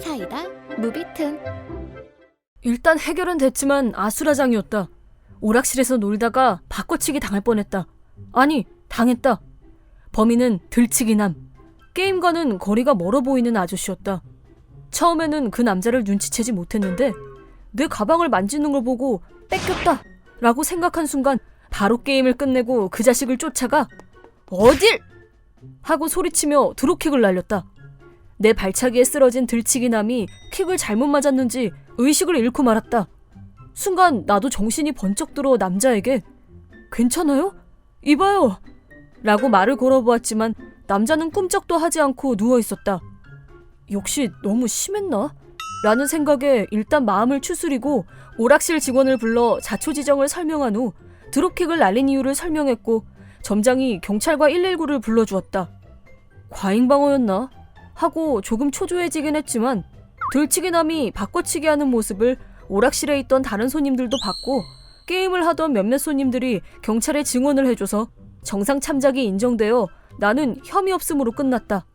사이다 무비튼. 일단 해결은 됐지만 아수라장이었다. 오락실에서 놀다가 바꿔치기 당할 뻔했다. 아니, 당했다. 범인은 들치기남. 게임과는 거리가 멀어 보이는 아저씨였다. 처음에는 그 남자를 눈치채지 못했는데 내 가방을 만지는 걸 보고 뺏겼다 라고 생각한 순간 바로 게임을 끝내고 그 자식을 쫓아가 어딜! 하고 소리치며 드롭킥을 날렸다. 내 발차기에 쓰러진 들치기남이 킥을 잘못 맞았는지 의식을 잃고 말았다. 순간 나도 정신이 번쩍 들어 남자에게 괜찮아요? 이봐요! 라고 말을 걸어보았지만 남자는 꿈쩍도 하지 않고 누워있었다. 역시 너무 심했나? 라는 생각에 일단 마음을 추스리고 오락실 직원을 불러 자초지정을 설명한 후 드롭킥을 날린 이유를 설명했고 점장이 경찰과 119를 불러주었다. 과잉방어였나? 하고 조금 초조해지긴 했지만 들치기남이 바꿔치기 하는 모습을 오락실에 있던 다른 손님들도 봤고 게임을 하던 몇몇 손님들이 경찰에 증언을 해줘서 정상 참작이 인정되어 나는 혐의 없음으로 끝났다.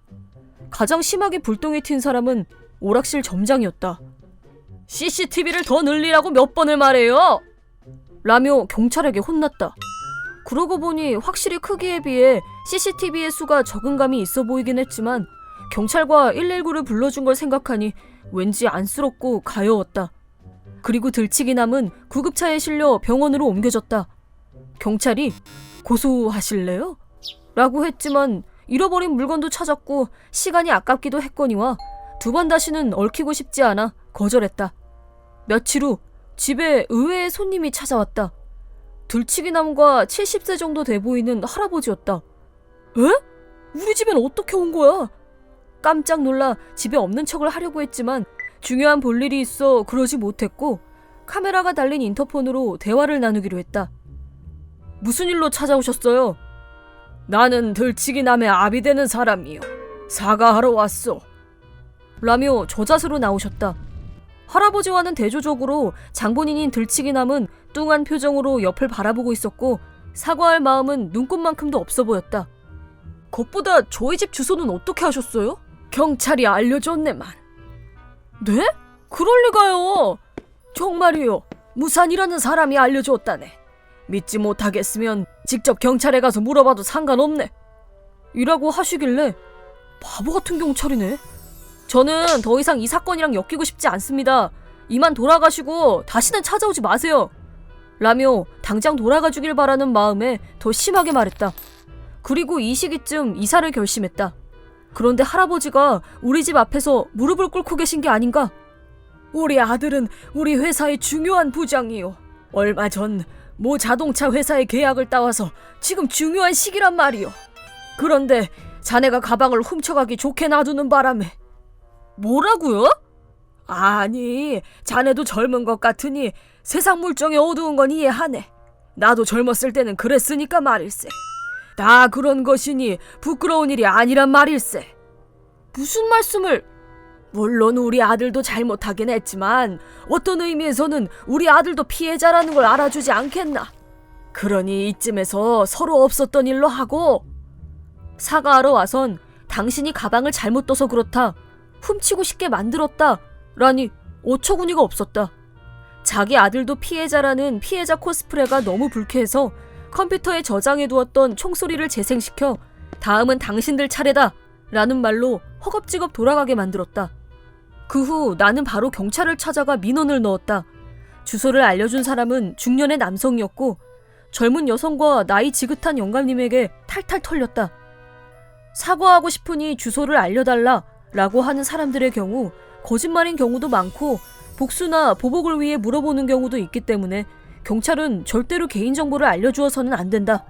가장 심하게 불똥이 튄 사람은 오락실 점장이었다. CCTV를 더 늘리라고 몇 번을 말해요! 라며 경찰에게 혼났다. 그러고 보니 확실히 크기에 비해 CCTV의 수가 적은 감이 있어 보이긴 했지만 경찰과 119를 불러준 걸 생각하니 왠지 안쓰럽고 가여웠다. 그리고 들치기남은 구급차에 실려 병원으로 옮겨졌다. 경찰이 고소하실래요? 라고 했지만 잃어버린 물건도 찾았고 시간이 아깝기도 했거니와 두 번 다시는 얽히고 싶지 않아 거절했다. 며칠 후 집에 의외의 손님이 찾아왔다. 들치기남과 70세 정도 돼 보이는 할아버지였다. 에? 우리 집엔 어떻게 온 거야? 깜짝 놀라 집에 없는 척을 하려고 했지만 중요한 볼일이 있어 그러지 못했고 카메라가 달린 인터폰으로 대화를 나누기로 했다. 무슨 일로 찾아오셨어요? 나는 들치기남의 아비 되는 사람이요. 사과하러 왔소. 라며 저자세로 나오셨다. 할아버지와는 대조적으로 장본인인 들치기남은 뚱한 표정으로 옆을 바라보고 있었고 사과할 마음은 눈꽃만큼도 없어 보였다. 그것보다 저희 집 주소는 어떻게 하셨어요? 경찰이 알려줬네만. 네? 그럴 리가요. 정말이요. 무산이라는 사람이 알려줬다네. 믿지 못하겠으면 직접 경찰에 가서 물어봐도 상관없네. 이라고 하시길래 바보 같은 경찰이네. 저는 더 이상 이 사건이랑 엮이고 싶지 않습니다. 이만 돌아가시고 다시는 찾아오지 마세요. 라며 당장 돌아가 주길 바라는 마음에 더 심하게 말했다. 그리고 이 시기쯤 이사를 결심했다. 그런데 할아버지가 우리 집 앞에서 무릎을 꿇고 계신 게 아닌가? 우리 아들은 우리 회사의 중요한 부장이요. 얼마 전 모 자동차 회사의 계약을 따와서 지금 중요한 시기란 말이요. 그런데 자네가 가방을 훔쳐가기 좋게 놔두는 바람에. 뭐라고요? 아니, 자네도 젊은 것 같으니 세상 물정이 어두운 건 이해하네. 나도 젊었을 때는 그랬으니까 말일세. 다 그런 것이니 부끄러운 일이 아니란 말일세. 무슨 말씀을... 물론 우리 아들도 잘못하긴 했지만 어떤 의미에서는 우리 아들도 피해자라는 걸 알아주지 않겠나. 그러니 이쯤에서 서로 없었던 일로 하고. 사과하러 와선 당신이 가방을 잘못 둬서 그렇다, 훔치고 싶게 만들었다 라니 어처구니가 없었다. 자기 아들도 피해자라는 피해자 코스프레가 너무 불쾌해서 컴퓨터에 저장해두었던 총소리를 재생시켜 다음은 당신들 차례다 라는 말로 허겁지겁 돌아가게 만들었다. 그 후 나는 바로 경찰을 찾아가 민원을 넣었다. 주소를 알려준 사람은 중년의 남성이었고 젊은 여성과 나이 지긋한 영감님에게 탈탈 털렸다. 사과하고 싶으니 주소를 알려달라 라고 하는 사람들의 경우 거짓말인 경우도 많고 복수나 보복을 위해 물어보는 경우도 있기 때문에 경찰은 절대로 개인정보를 알려주어서는 안 된다.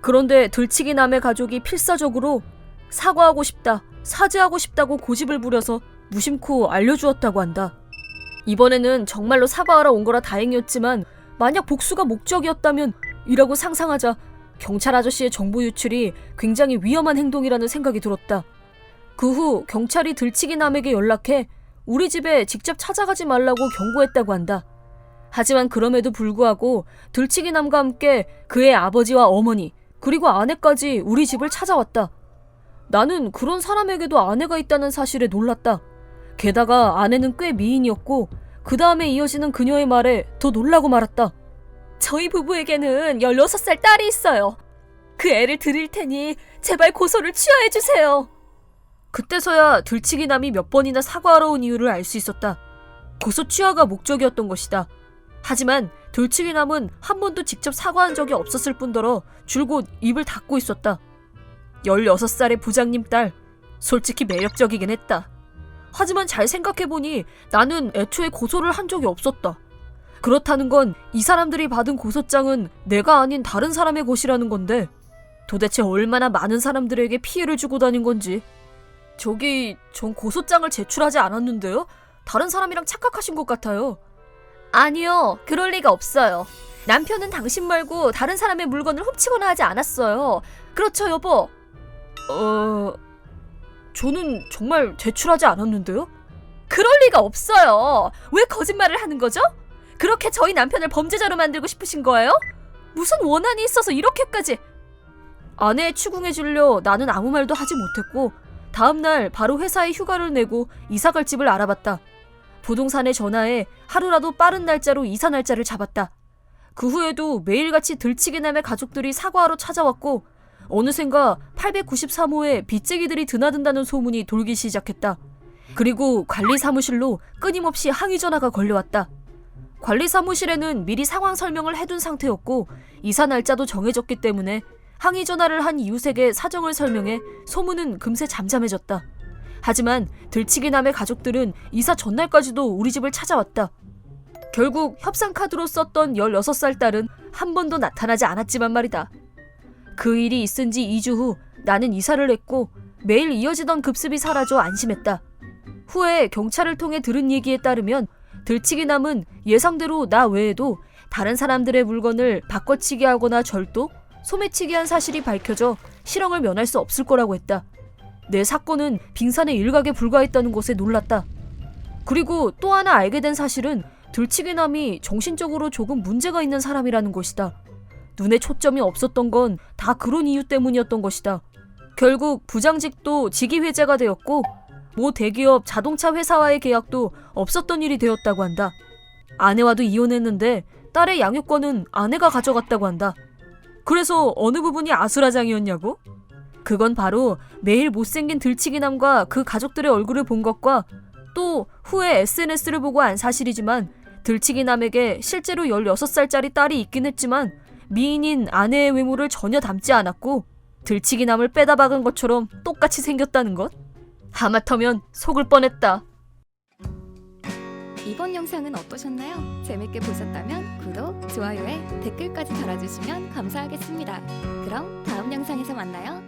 그런데 들치기남의 가족이 필사적으로 사과하고 싶다, 사죄하고 싶다고 고집을 부려서 무심코 알려주었다고 한다. 이번에는 정말로 사과하러 온 거라 다행이었지만 만약 복수가 목적이었다면 이라고 상상하자 경찰 아저씨의 정보 유출이 굉장히 위험한 행동이라는 생각이 들었다. 그 후 경찰이 들치기남에게 연락해 우리 집에 직접 찾아가지 말라고 경고했다고 한다. 하지만 그럼에도 불구하고 들치기남과 함께 그의 아버지와 어머니 그리고 아내까지 우리 집을 찾아왔다. 나는 그런 사람에게도 아내가 있다는 사실에 놀랐다. 게다가 아내는 꽤 미인이었고 그 다음에 이어지는 그녀의 말에 더 놀라고 말았다. 저희 부부에게는 16살 딸이 있어요. 그 애를 드릴 테니 제발 고소를 취하해주세요. 그때서야 들치기남이 몇 번이나 사과하러 온 이유를 알 수 있었다. 고소 취하가 목적이었던 것이다. 하지만 들치기남은 한 번도 직접 사과한 적이 없었을 뿐더러 줄곧 입을 닫고 있었다. 16살의 부장님 딸, 솔직히 매력적이긴 했다. 하지만 잘 생각해보니 나는 애초에 고소를 한 적이 없었다. 그렇다는 건 이 사람들이 받은 고소장은 내가 아닌 다른 사람의 것이라는 건데 도대체 얼마나 많은 사람들에게 피해를 주고 다닌 건지. 전 고소장을 제출하지 않았는데요? 다른 사람이랑 착각하신 것 같아요. 아니요, 그럴 리가 없어요. 남편은 당신 말고 다른 사람의 물건을 훔치거나 하지 않았어요. 그렇죠, 여보? 저는 정말 제출하지 않았는데요? 그럴 리가 없어요. 왜 거짓말을 하는 거죠? 그렇게 저희 남편을 범죄자로 만들고 싶으신 거예요? 무슨 원한이 있어서 이렇게까지... 아내에 추궁해주려 나는 아무 말도 하지 못했고 다음날 바로 회사에 휴가를 내고 이사갈 집을 알아봤다. 부동산에 전화해 하루라도 빠른 날짜로 이사 날짜를 잡았다. 그 후에도 매일같이 들치기남의 가족들이 사과하러 찾아왔고 어느샌가 893호에 빚쟁이들이 드나든다는 소문이 돌기 시작했다. 그리고 관리사무실로 끊임없이 항의 전화가 걸려왔다. 관리사무실에는 미리 상황 설명을 해둔 상태였고 이사 날짜도 정해졌기 때문에 항의 전화를 한 이웃에게 사정을 설명해 소문은 금세 잠잠해졌다. 하지만 들치기남의 가족들은 이사 전날까지도 우리 집을 찾아왔다. 결국 협상카드로 썼던 16살 딸은 한 번도 나타나지 않았지만 말이다. 그 일이 있은 지 2주 후 나는 이사를 했고 매일 이어지던 급습이 사라져 안심했다. 후에 경찰을 통해 들은 얘기에 따르면 들치기남은 예상대로 나 외에도 다른 사람들의 물건을 바꿔치기 하거나 절도, 소매치기 한 사실이 밝혀져 실형을 면할 수 없을 거라고 했다. 내 사건은 빙산의 일각에 불과했다는 것에 놀랐다. 그리고 또 하나 알게 된 사실은 들치기남이 정신적으로 조금 문제가 있는 사람이라는 것이다. 눈에 초점이 없었던 건 다 그런 이유 때문이었던 것이다. 결국 부장직도 직위 해제가 되었고 모 대기업 자동차 회사와의 계약도 없었던 일이 되었다고 한다. 아내와도 이혼했는데 딸의 양육권은 아내가 가져갔다고 한다. 그래서 어느 부분이 아수라장이었냐고? 그건 바로 매일 못생긴 들치기남과 그 가족들의 얼굴을 본 것과 또 후에 SNS를 보고 안 사실이지만 들치기남에게 실제로 16살짜리 딸이 있긴 했지만 미인인 아내의 외모를 전혀 닮지 않았고 들치기남을 빼다 박은 것처럼 똑같이 생겼다는 것? 하마터면 속을 뻔했다. 이번 영상은 어떠셨나요? 재밌게 보셨다면 구독, 좋아요에 댓글까지 달아주시면 감사하겠습니다. 그럼 다음 영상에서 만나요.